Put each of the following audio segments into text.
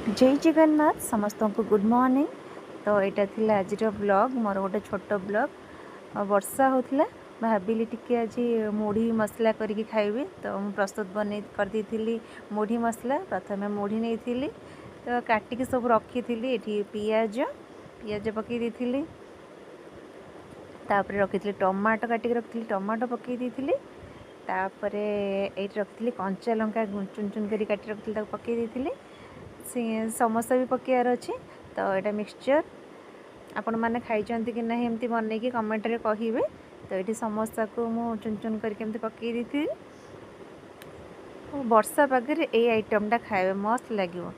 जय जगन्नाथ समस्त को गुड मॉर्निंग। तो यहाँ थिला आज ब्लॉग मोर गोटे छोट ब्लॉग। वर्षा होता भाविली टिके आज मुढ़ी मसला करके खाइबी तो मुझे प्रस्तुत बन कर मुढ़ी मसला। प्रथम मुढ़ी नहीं तो काटिकी सब रखी ये पियाज पियाज पकई दी तापर रखी टमाटो काटिक रखी टमाटो पकई दी तापर ये रखी कंचा लंका चुन चुन कर काटी रखी पकई दी समोसा भी पकेयार अच्छे। तो यहाँ मिक्सचर आपण मैंने खाई कि ना एमती बनई कमेंट रे कहिबे। तो ये समोसा को मु चुन चुन करके पकई दी वर्षा पागे ये आइटमटा खाए मस्त लगे।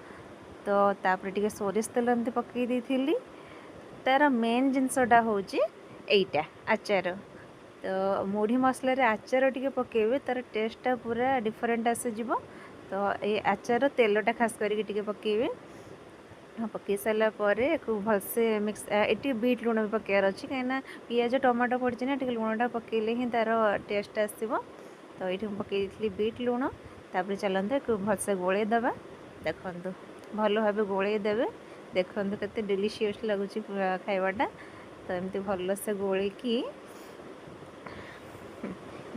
तो तापर टिके सोरिष तेल एमती पकई दी तार मेन जिनसटा हूँ यहीटा आचार। तो मुढ़ी मसलार आचार टिके पकेबे तार टेस्टा पूरा डिफरेंट आसीज। तो ये आचार तेलटा खास करके पकेबे पकई सारा भलसे मिक्स ये बीट लुण भी पकेयार अच्छी कहीं पियाज टमाटो पड़ी ना लुणटा पकेले ही तार टेस्ट आसो। तो ये पकई दी बीट लुण तापर चलते भलसे गोले दबा देखु भल भाव गोले देवे देखु के डिलीशियस लगुच खाइबाटा। तो एमती भलसे गोल की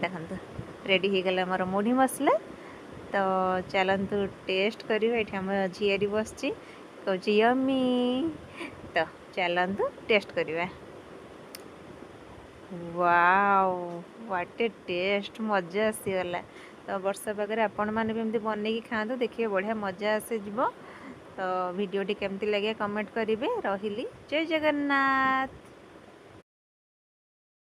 देखु रेडी हो गला मोर मुढ़ी मसला। तो चलतु टेस्ट करिए आम झीआरी बस कौच यमी। तो चलतु टेस्ट करिए। वाओ व्हाट ए टेस्ट मजा आसीगला। तो वर्षा पागे आपण मैंने भी एमती बनई खातु देखिए बढ़िया मजा आसी जीवो। तो वीडियोटी केमती लगे कमेंट करेंगे। रही जय जगन्नाथ।